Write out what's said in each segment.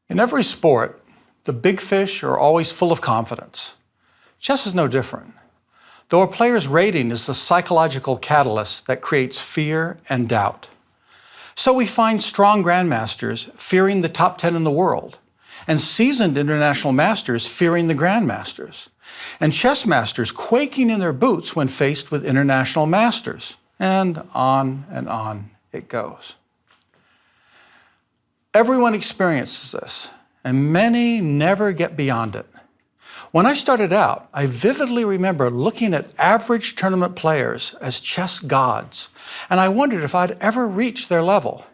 In every sport, the big fish are always full of confidence. Chess is no different. Though a player's rating is the psychological catalyst that creates fear and doubt. So we find strong grandmasters fearing the top 10 in the world, and seasoned international masters fearing the grandmasters, and chess masters quaking in their boots when faced with international masters, and on it goes. Everyone experiences this, and many never get beyond it. When I started out, I vividly remember looking at average tournament players as chess gods, and I wondered if I'd ever reach their level.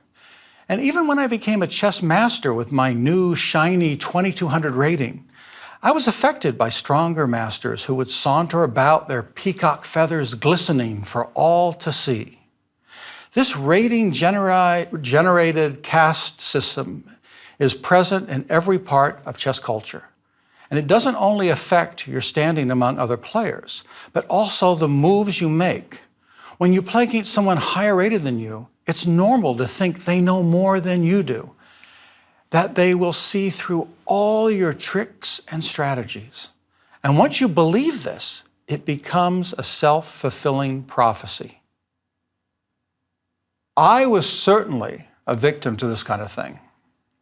And even when I became a chess master with my new, shiny 2200 rating, I was affected by stronger masters who would saunter about, their peacock feathers glistening for all to see. This rating-generated caste system is present in every part of chess culture. And it doesn't only affect your standing among other players, but also the moves you make. When you play against someone higher rated than you, it's normal to think they know more than you do, that they will see through all your tricks and strategies. And once you believe this, it becomes a self-fulfilling prophecy. I was certainly a victim to this kind of thing.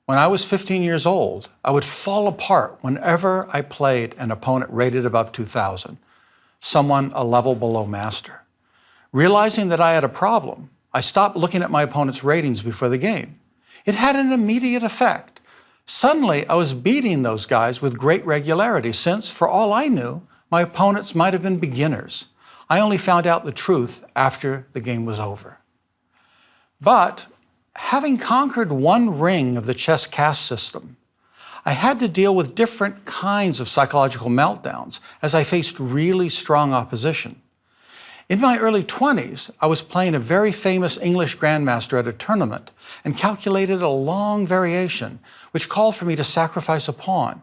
When I was 15 years old, I would fall apart whenever I played an opponent rated above 2,000, someone a level below master. Realizing that I had a problem, I stopped looking at my opponent's ratings before the game. It had an immediate effect. Suddenly, I was beating those guys with great regularity since, for all I knew, my opponents might have been beginners. I only found out the truth after the game was over. But having conquered one ring of the chess caste system, I had to deal with different kinds of psychological meltdowns as I faced really strong opposition. In my early 20s, I was playing a very famous English grandmaster at a tournament and calculated a long variation, which called for me to sacrifice a pawn.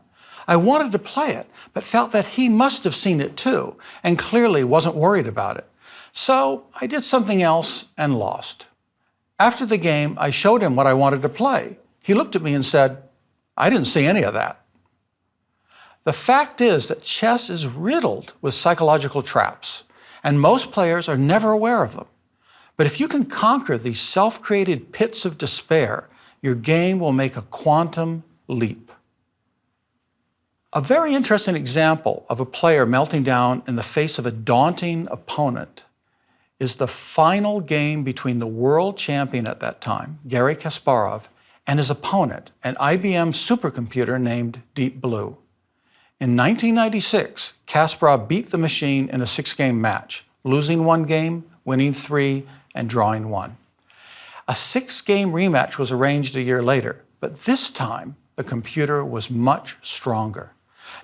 I wanted to play it, but felt that he must have seen it too, and clearly wasn't worried about it. So I did something else and lost. After the game, I showed him what I wanted to play. He looked at me and said, "I didn't see any of that." The fact is that chess is riddled with psychological traps, and most players are never aware of them. But if you can conquer these self-created pits of despair, your game will make a quantum leap. A very interesting example of a player melting down in the face of a daunting opponent is the final game between the world champion at that time, Garry Kasparov, and his opponent, an IBM supercomputer named Deep Blue. In 1996, Kasparov beat the machine in a 6-game match, losing 1 game, winning 3, and drawing 1. A 6-game rematch was arranged a year later, but this time the computer was much stronger.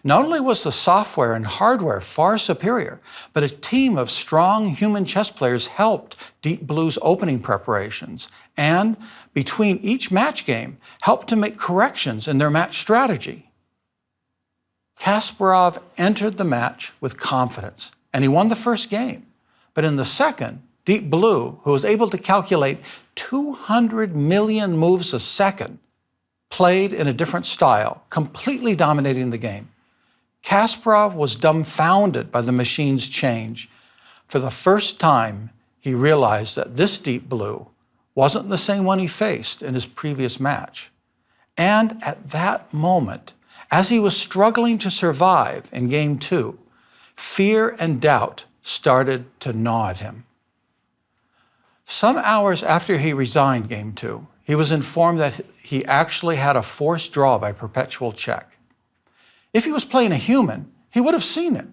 Not only was the software and hardware far superior, but a team of strong human chess players helped Deep Blue's opening preparations, and between each match game, helped to make corrections in their match strategy. Kasparov entered the match with confidence, and he won the first game. But in the second, Deep Blue, who was able to calculate 200 million moves a second, played in a different style, completely dominating the game. Kasparov was dumbfounded by the machine's change. For the first time, he realized that this Deep Blue wasn't the same one he faced in his previous match. And at that moment, as he was struggling to survive in Game 2, fear and doubt started to gnaw at him. Some hours after he resigned Game 2, he was informed that he actually had a forced draw by perpetual check. If he was playing a human, he would have seen it.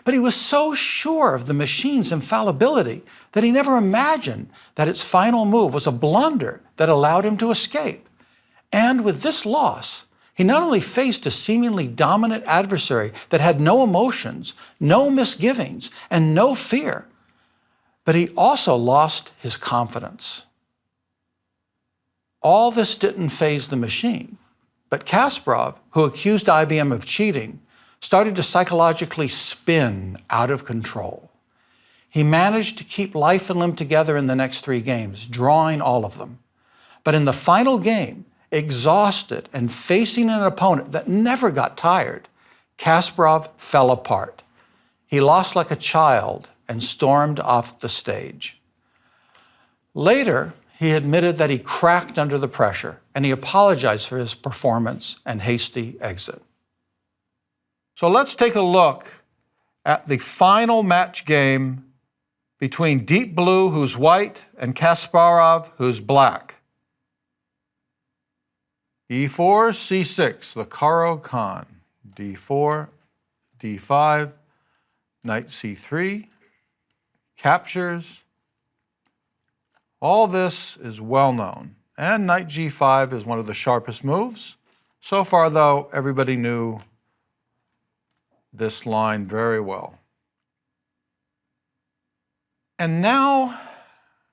But he was so sure of the machine's infallibility that he never imagined that its final move was a blunder that allowed him to escape. And with this loss, he not only faced a seemingly dominant adversary that had no emotions, no misgivings, and no fear, but he also lost his confidence. All this didn't faze the machine, but Kasparov, who accused IBM of cheating, started to psychologically spin out of control. He managed to keep life and limb together in the next 3 games, drawing all of them. But in the final game, exhausted and facing an opponent that never got tired, Kasparov fell apart. He lost like a child and stormed off the stage. Later, he admitted that he cracked under the pressure, and he apologized for his performance and hasty exit. So let's take a look at the final match game between Deep Blue, who's white, and Kasparov, who's black. E4, C6, the Caro-Kann. D4, D5, Knight C3, captures. All this is well known. And Knight G5 is one of the sharpest moves. So far, though, everybody knew this line very well. And now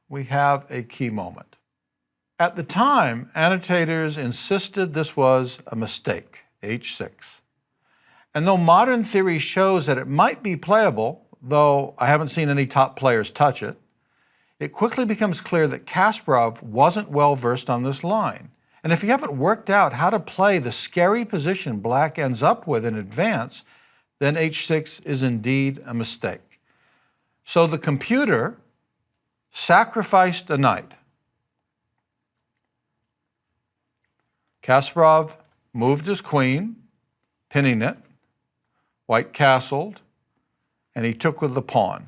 we have a key moment. At the time, annotators insisted this was a mistake, H6. And though modern theory shows that it might be playable, though I haven't seen any top players touch it, it quickly becomes clear that Kasparov wasn't well versed on this line. And if you haven't worked out how to play the scary position black ends up with in advance, then H6 is indeed a mistake. So the computer sacrificed a knight. Kasparov moved his queen, pinning it. White castled, and he took with the pawn.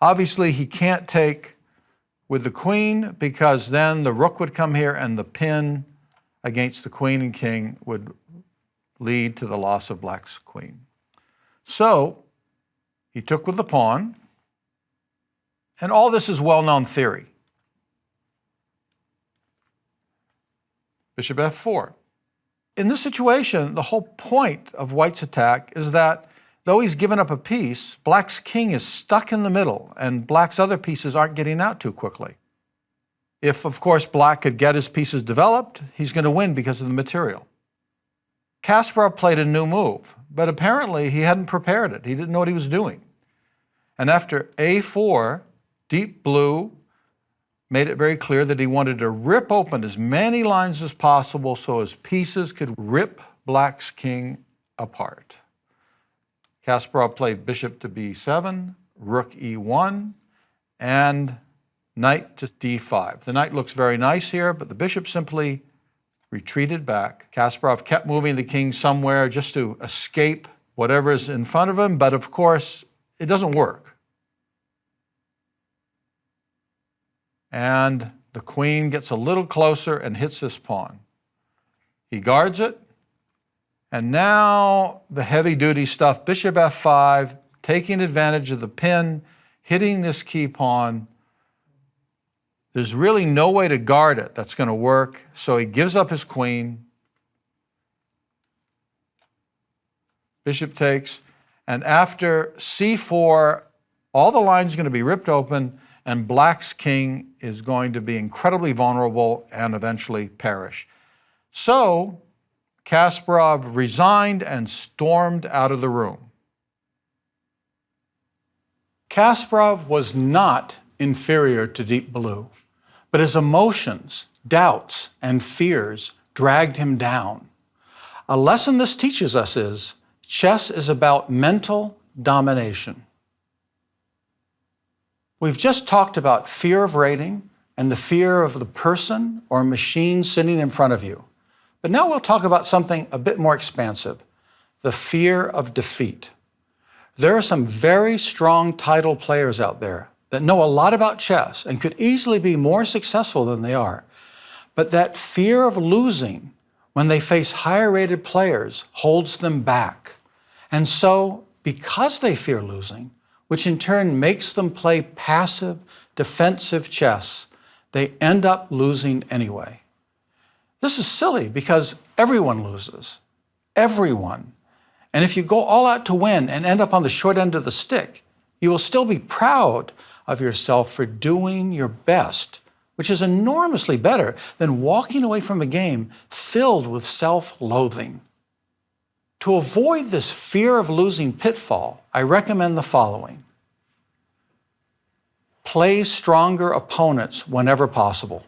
Obviously, he can't take with the queen because then the rook would come here and the pin against the queen and king would lead to the loss of black's queen. So he took with the pawn, and all this is well-known theory. Bishop f4. In this situation, the whole point of white's attack is that though he's given up a piece, black's king is stuck in the middle and black's other pieces aren't getting out too quickly. If, of course, black could get his pieces developed, he's going to win because of the material. Kasparov played a new move, but apparently he hadn't prepared it. He didn't know what he was doing. And after a4, Deep Blue made it very clear that he wanted to rip open as many lines as possible so his pieces could rip black's king apart. Kasparov played bishop to b7, rook e1, and knight to d5. The knight looks very nice here, but the bishop simply retreated back. Kasparov kept moving the king somewhere just to escape whatever is in front of him, but of course, it doesn't work. And the queen gets a little closer and hits this pawn. He guards it, and now the heavy-duty stuff, bishop f5, taking advantage of the pin, hitting this key pawn. There's really no way to guard it that's going to work, so he gives up his queen. Bishop takes, and after c4, all the lines are going to be ripped open, and black's king is going to be incredibly vulnerable and eventually perish. So Kasparov resigned and stormed out of the room. Kasparov was not inferior to Deep Blue, but his emotions, doubts, and fears dragged him down. A lesson this teaches us is chess is about mental domination. We've just talked about fear of rating and the fear of the person or machine sitting in front of you. But now we'll talk about something a bit more expansive, the fear of defeat. There are some very strong title players out there that know a lot about chess and could easily be more successful than they are. But that fear of losing when they face higher-rated players holds them back. And so, because they fear losing, which in turn makes them play passive, defensive chess, they end up losing anyway. This is silly because everyone loses. Everyone. And if you go all out to win and end up on the short end of the stick, you will still be proud of yourself for doing your best which is enormously better than walking away from a game filled with self-loathing. To avoid this fear of losing pitfall, I recommend the following. Play stronger opponents whenever possible.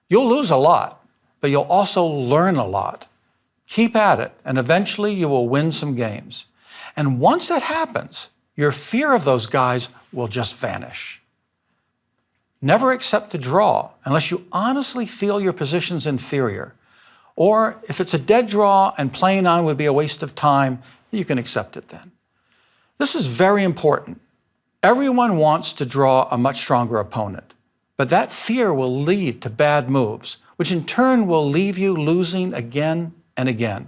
You'll lose a lot, but you'll also learn a lot. Keep at it, and eventually you will win some games. And once that happens, your fear of those guys will just vanish. Never accept a draw unless you honestly feel your position's inferior. Or if it's a dead draw and playing on would be a waste of time, you can accept it then. This is very important. Everyone wants to draw a much stronger opponent, but that fear will lead to bad moves, which in turn will leave you losing again and again.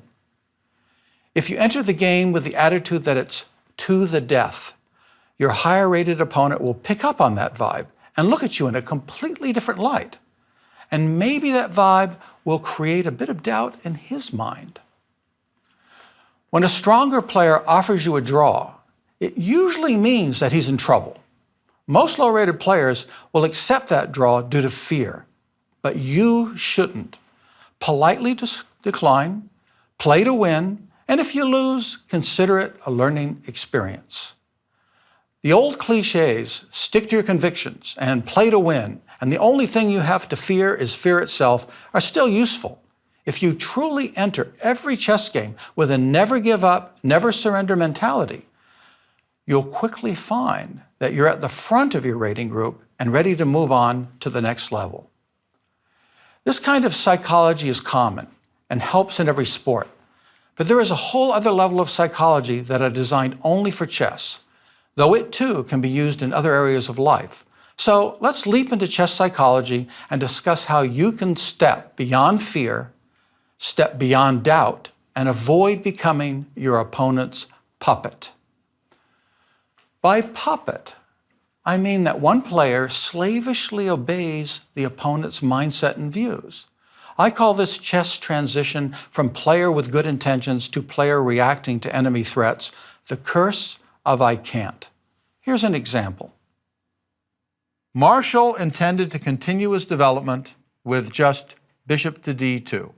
If you enter the game with the attitude that it's to the death, your higher-rated opponent will pick up on that vibe and look at you in a completely different light. And maybe that vibe will create a bit of doubt in his mind. When a stronger player offers you a draw, it usually means that he's in trouble. Most low-rated players will accept that draw due to fear, but you shouldn't. Politely decline, play to win, and if you lose, consider it a learning experience. The old cliches, stick to your convictions and play to win, and the only thing you have to fear is fear itself, are still useful. If you truly enter every chess game with a never give up, never surrender mentality, you'll quickly find that you're at the front of your rating group and ready to move on to the next level. This kind of psychology is common and helps in every sport, but there is a whole other level of psychology that are designed only for chess, though it too can be used in other areas of life. So let's leap into chess psychology and discuss how you can step beyond fear, step beyond doubt, and avoid becoming your opponent's puppet. By puppet, I mean that one player slavishly obeys the opponent's mindset and views. I call this chess transition from player with good intentions to player reacting to enemy threats, the curse of I can't. Here's an example. Marshall intended to continue his development with just bishop to d2.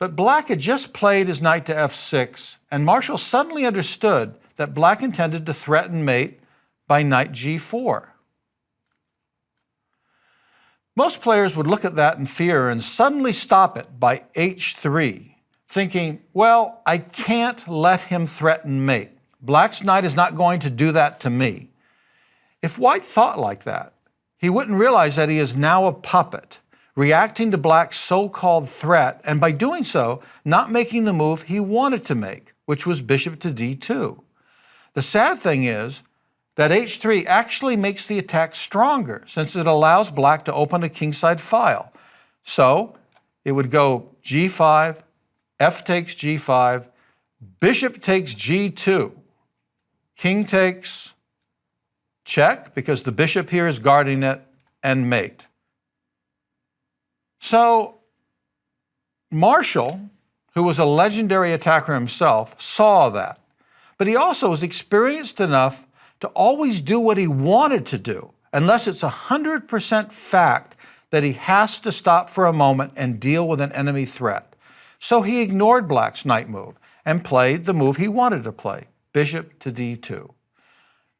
But Black had just played his knight to f6, and Marshall suddenly understood that Black intended to threaten mate by knight g4. Most players would look at that in fear and suddenly stop it by h3, thinking, well, I can't let him threaten mate. Black's knight is not going to do that to me. If White thought like that, he wouldn't realize that he is now a puppet, reacting to Black's so-called threat, and by doing so, not making the move he wanted to make, which was bishop to d2. The sad thing is that h3 actually makes the attack stronger, since it allows Black to open a kingside file. So it would go g5, f takes g5, bishop takes g2, king takes, check, because the bishop here is guarding it, and mate. So Marshall, who was a legendary attacker himself, saw that. But he also was experienced enough to always do what he wanted to do, unless it's 100% fact that he has to stop for a moment and deal with an enemy threat. So he ignored Black's knight move and played the move he wanted to play, bishop to d2.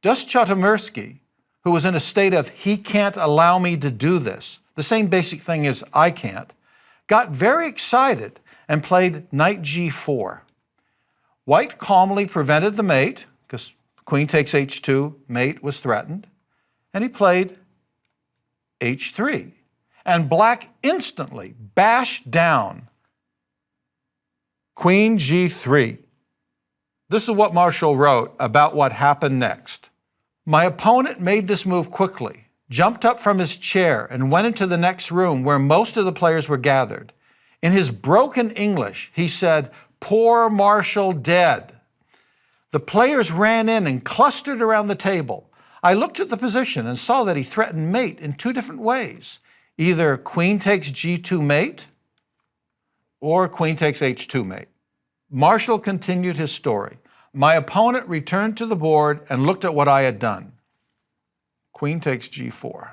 Dostoevsky, who was in a state of he can't allow me to do this, the same basic thing as I can't, got very excited and played knight g4. White calmly prevented the mate, because queen takes h2, mate was threatened, and he played h3. And Black instantly bashed down queen g3. This is what Marshall wrote about what happened next. My opponent made this move quickly, jumped up from his chair, and went into the next room where most of the players were gathered. In his broken English, he said, "Poor Marshall dead." The players ran in and clustered around the table. I looked at the position and saw that he threatened mate in two different ways. Either queen takes g2 mate or queen takes h2 mate. Marshall continued his story. My opponent returned to the board and looked at what I had done. Queen takes g4.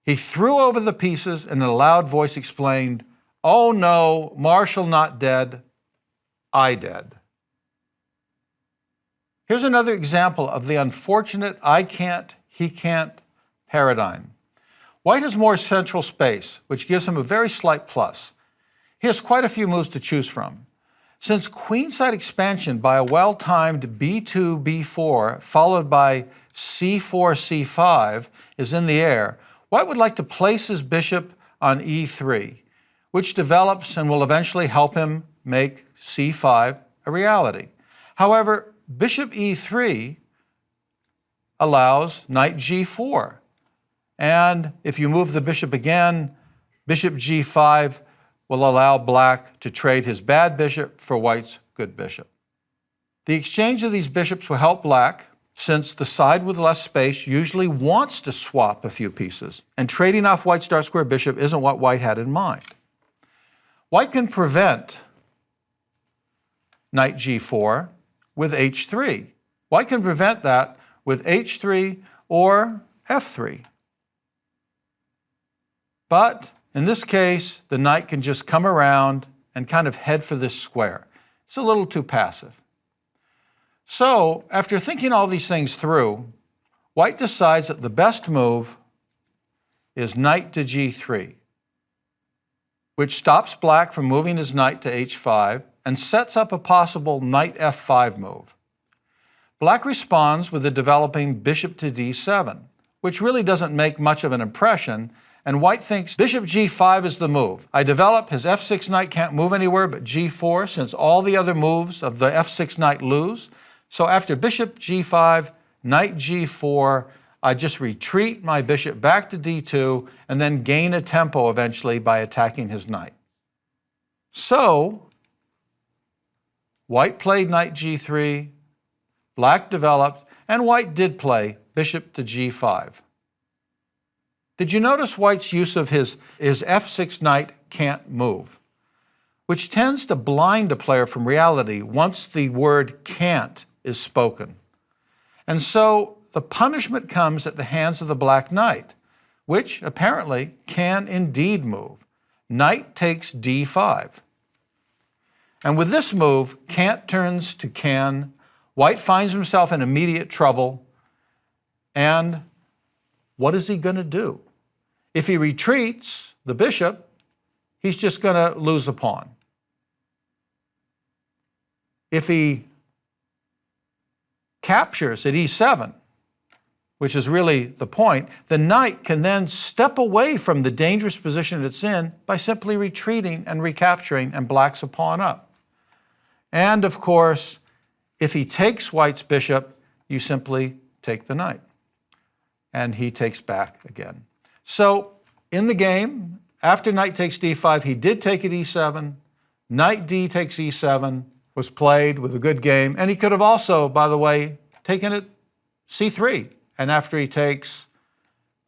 He threw over the pieces and in a loud voice explained, "Oh no, Marshall not dead, I dead." Here's another example of the unfortunate I can't, he can't paradigm. White has more central space, which gives him a very slight plus. He has quite a few moves to choose from. Since queenside expansion by a well-timed b2, b4, followed by c4, c5 is in the air, White would like to place his bishop on e3, which develops and will eventually help him make c5 a reality. However, bishop e3 allows knight g4. And if you move the bishop again, bishop g5 will allow black to trade his bad bishop for white's good bishop. The exchange of these bishops will help black, since the side with less space usually wants to swap a few pieces, and trading off white's dark square bishop isn't what white had in mind. White can prevent knight g4 with h3. White can prevent that with h3 or f3. But in this case, the knight can just come around and kind of head for this square. It's a little too passive. So, after thinking all these things through, White decides that the best move is knight to g3, which stops black from moving his knight to h5 and sets up a possible knight f5 move. Black responds with the developing bishop to d7, which really doesn't make much of an impression, and White thinks bishop g5 is the move. I develop his f6 knight can't move anywhere but g4 since all the other moves of the f6 knight lose. So after bishop g5, knight g4, I just retreat my bishop back to d2 and then gain a tempo eventually by attacking his knight. So White played knight g3, black developed, and White did play bishop to g5. Did you notice White's use of his f6 knight can't move, which tends to blind a player from reality once the word can't is spoken. And so the punishment comes at the hands of the black knight, which apparently can indeed move. Knight takes d5. And with this move, can't turns to can. White finds himself in immediate trouble. And what is he going to do? If he retreats the bishop, he's just going to lose a pawn. If he captures at e7, which is really the point, the knight can then step away from the dangerous position it's in by simply retreating and recapturing, and black's a pawn up. And of course, if he takes White's bishop, you simply take the knight. And he takes back again. So in the game, after knight takes d5, he did take at e7. Knight d takes e7 was played with a good game. And he could have also, by the way, taken it c3. And after he takes,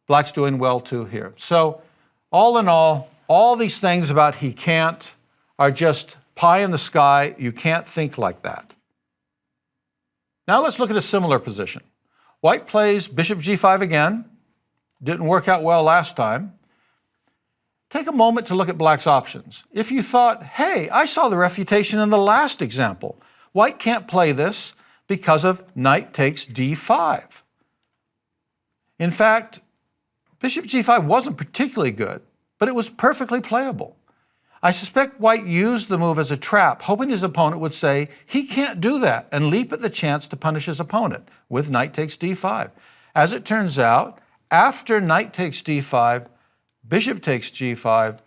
black's doing well too here. So all in all these things about he can't are just pie in the sky. You can't think like that. Now let's look at a similar position. White plays bishop g5 again. Didn't work out well last time. Take a moment to look at black's options. If you thought, hey, I saw the refutation in the last example. White can't play this because of knight takes d5. In fact, bishop g5 wasn't particularly good, but it was perfectly playable. I suspect White used the move as a trap, hoping his opponent would say he can't do that and leap at the chance to punish his opponent with knight takes d5. As it turns out, after knight takes d5, bishop takes g5,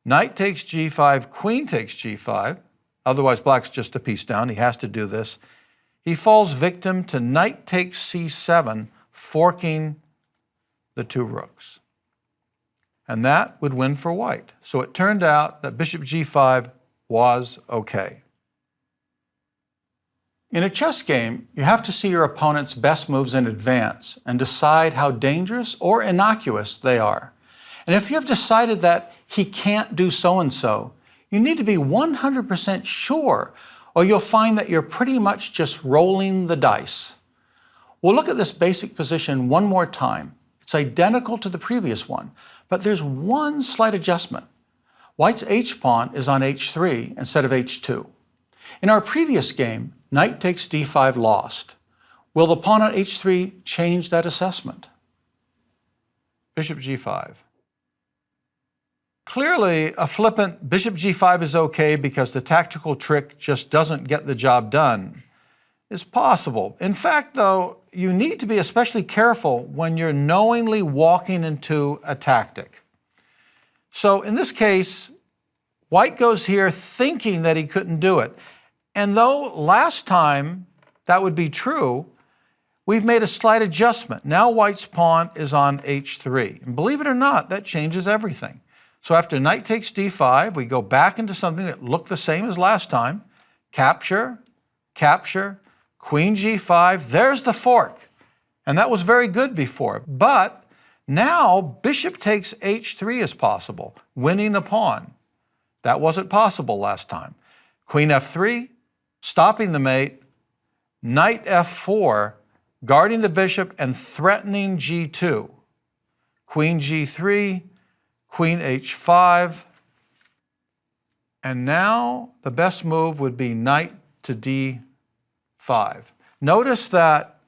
knight takes g5, queen takes g5, otherwise black's just a piece down, he has to do this. He falls victim to knight takes c7, forking the two rooks. And that would win for White. So it turned out that bishop g5 was okay. In a chess game, you have to see your opponent's best moves in advance and decide how dangerous or innocuous they are. And if you have decided that he can't do so-and-so, you need to be 100% sure, or you'll find that you're pretty much just rolling the dice. We'll look at this basic position one more time. It's identical to the previous one, but there's one slight adjustment. White's h-pawn is on h3 instead of h2. In our previous game, knight takes d5 lost. Will the pawn on h3 change that assessment? Bishop g5. Clearly, a flippant bishop g5 is okay because the tactical trick just doesn't get the job done. It's possible. In fact, though, you need to be especially careful when you're knowingly walking into a tactic. So in this case, White goes here thinking that he couldn't do it. And though last time that would be true, we've made a slight adjustment. Now White's pawn is on h3. And believe it or not, that changes everything. So after knight takes d5, we go back into something that looked the same as last time. Capture, capture, queen g5, there's the fork. And that was very good before. But now bishop takes h3 is possible, winning a pawn. That wasn't possible last time. Queen f3, stopping the mate, knight f4, guarding the bishop and threatening g2. Queen g3, queen h5, and now the best move would be knight to d5. Notice that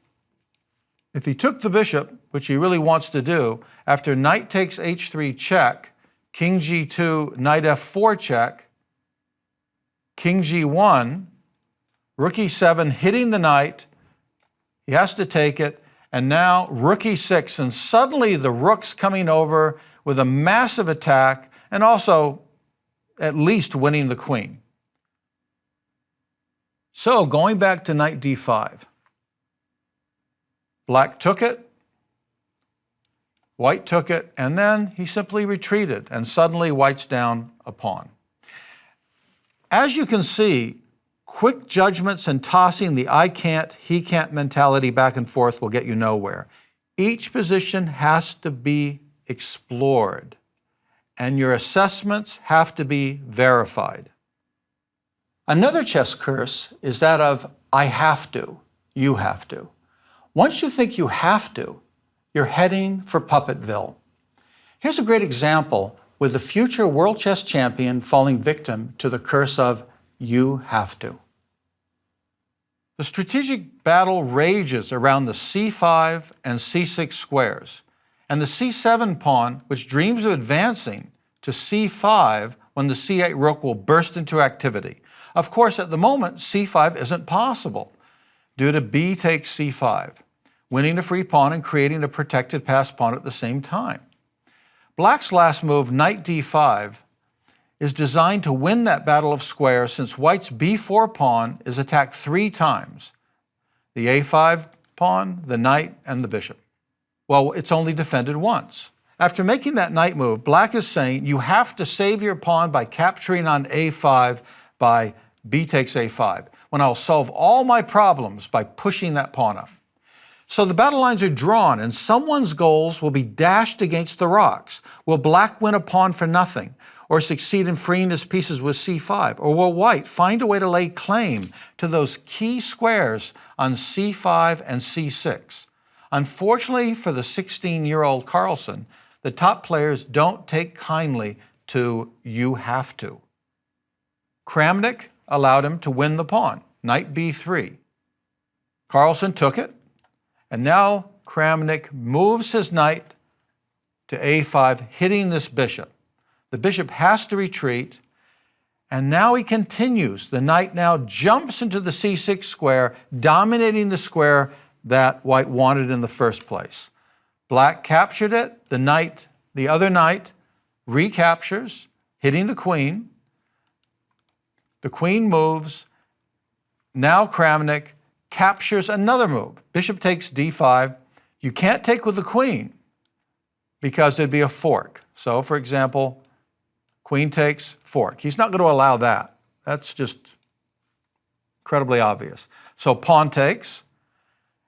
if he took the bishop, which he really wants to do, after knight takes h3 check, king g2, knight f4 check, king g1, rook e7 hitting the knight, he has to take it, and now rook e6, and suddenly the rook's coming over with a massive attack and also at least winning the queen. So going back to knight d5, Black took it, White took it, and then he simply retreated, and suddenly White's down a pawn. As you can see, quick judgments and tossing the I can't, he can't mentality back and forth will get you nowhere. Each position has to be explored, and your assessments have to be verified. Another chess curse is that of I have to, you have to. Once you think you have to, you're heading for Puppetville. Here's a great example with the future world chess champion falling victim to the curse of you have to. The strategic battle rages around the c5 and c6 squares, and the c7 pawn, which dreams of advancing to c5 when the c8 rook will burst into activity. Of course, at the moment, c5 isn't possible due to b takes c5, winning a free pawn and creating a protected passed pawn at the same time. Black's last move, knight d5, is designed to win that battle of squares since White's b4 pawn is attacked 3 times. The a5 pawn, the knight, and the bishop. Well, it's only defended once. After making that knight move, Black is saying you have to save your pawn by capturing on a5 by b takes a5, when I'll solve all my problems by pushing that pawn up. So the battle lines are drawn, and someone's goals will be dashed against the rocks. Will Black win a pawn for nothing, or succeed in freeing his pieces with c5? Or will White find a way to lay claim to those key squares on c5 and c6? Unfortunately for the 16-year-old Carlsen, the top players don't take kindly to you have to. Kramnik allowed him to win the pawn, knight b3. Carlsen took it, and now Kramnik moves his knight to a5, hitting this bishop. The bishop has to retreat, and now he continues. The knight now jumps into the c6 square, dominating the square that White wanted in the first place. Black captured it. The other knight recaptures, hitting the queen. The queen moves. Now Kramnik captures another move. Bishop takes d5. You can't take with the queen because there'd be a fork. So, for example, queen takes, fork. He's not going to allow that. That's just incredibly obvious. So pawn takes,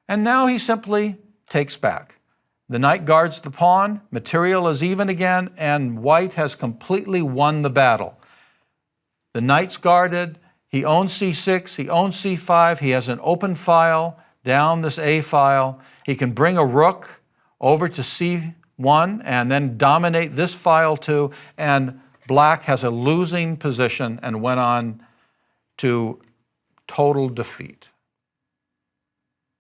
and now he simply takes back. The knight guards the pawn, material is even again, and White has completely won the battle. The knight's guarded, he owns c6, he owns c5, he has an open file down this a file. He can bring a rook over to C1 and then dominate this file too, and black has a losing position and went on to total defeat.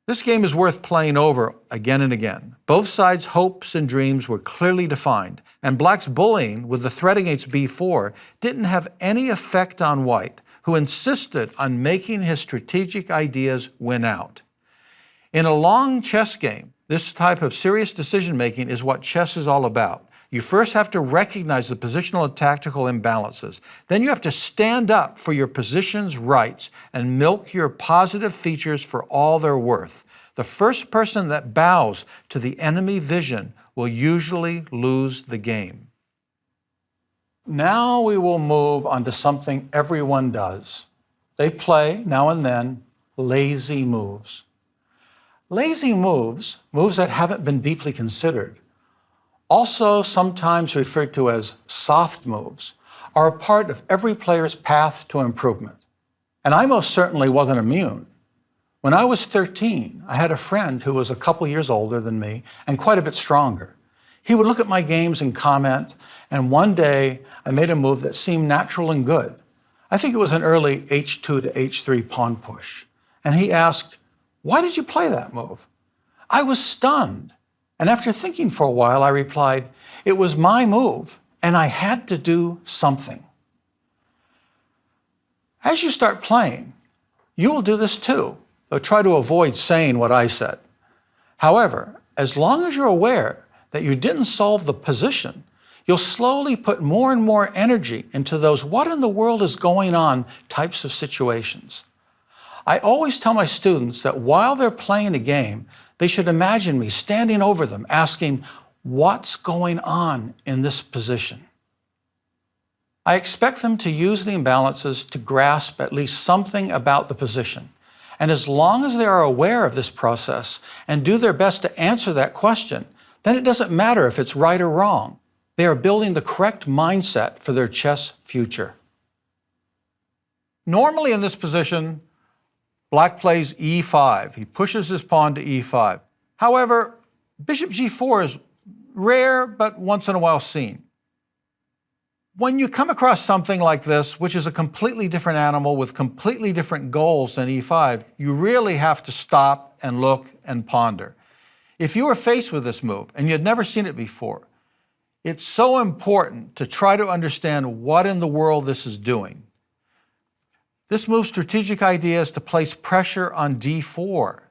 This game is worth playing over again and again. Both sides' hopes and dreams were clearly defined, and black's bullying with the threat against b4 didn't have any effect on white, who insisted on making his strategic ideas win out. In a long chess game, this type of serious decision-making is what chess is all about. You first have to recognize the positional and tactical imbalances. Then you have to stand up for your position's rights and milk your positive features for all they're worth. The first person that bows to the enemy vision will usually lose the game. Now we will move on to something everyone does. They play, now and then, lazy moves. Lazy moves, moves that haven't been deeply considered, also sometimes referred to as soft moves, are a part of every player's path to improvement. And I most certainly wasn't immune. When I was 13, I had a friend who was a couple years older than me and quite a bit stronger. He would look at my games and comment, and one day I made a move that seemed natural and good. I think it was an early h2 to h3 pawn push. And he asked, "Why did you play that move?" I was stunned. And after thinking for a while, I replied, "It was my move, and I had to do something." As you start playing, you will do this too, though try to avoid saying what I said. However, as long as you're aware that you didn't solve the position, you'll slowly put more and more energy into those what in the world is going on types of situations. I always tell my students that while they're playing a game, they should imagine me standing over them, asking, "What's going on in this position?" I expect them to use the imbalances to grasp at least something about the position. And as long as they are aware of this process and do their best to answer that question, then it doesn't matter if it's right or wrong. They are building the correct mindset for their chess future. Normally in this position, black plays e5. He pushes his pawn to e5. However, bishop g4 is rare, but once in a while seen. When you come across something like this, which is a completely different animal with completely different goals than e5, you really have to stop and look and ponder. If you were faced with this move and you had never seen it before, it's so important to try to understand what in the world this is doing. This move's strategic idea is to place pressure on d4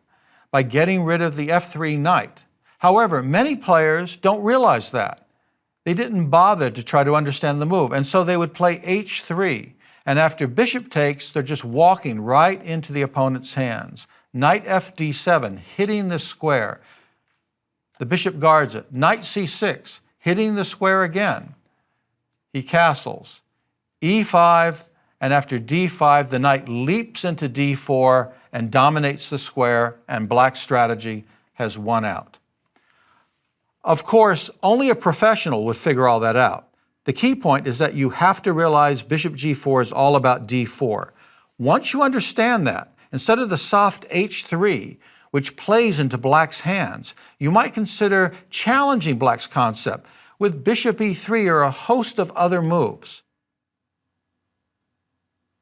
by getting rid of the f3 knight. However, many players don't realize that. They didn't bother to try to understand the move, and so they would play h3, and after bishop takes, they're just walking right into the opponent's hands. Knight fd7, hitting the square. The bishop guards it. Knight c6, hitting the square again. He castles. e5, and after d5, the knight leaps into d4 and dominates the square, and black's strategy has won out. Of course, only a professional would figure all that out. The key point is that you have to realize bishop g4 is all about d4. Once you understand that, instead of the soft h3, which plays into black's hands, you might consider challenging black's concept with bishop e3 or a host of other moves.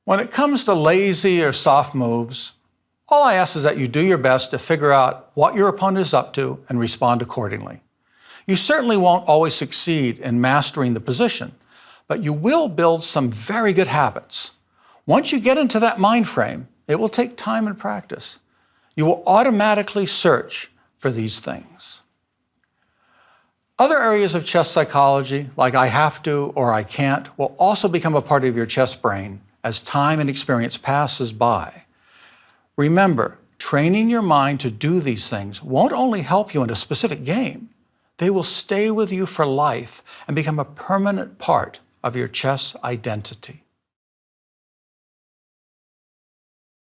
When it comes to lazy or soft moves, all I ask is that you do your best to figure out what your opponent is up to and respond accordingly. You certainly won't always succeed in mastering the position, but you will build some very good habits. Once you get into that mind frame, it will take time and practice. You will automatically search for these things. Other areas of chess psychology, like I have to or I can't, will also become a part of your chess brain as time and experience passes by. Remember, training your mind to do these things won't only help you in a specific game, they will stay with you for life and become a permanent part of your chess identity.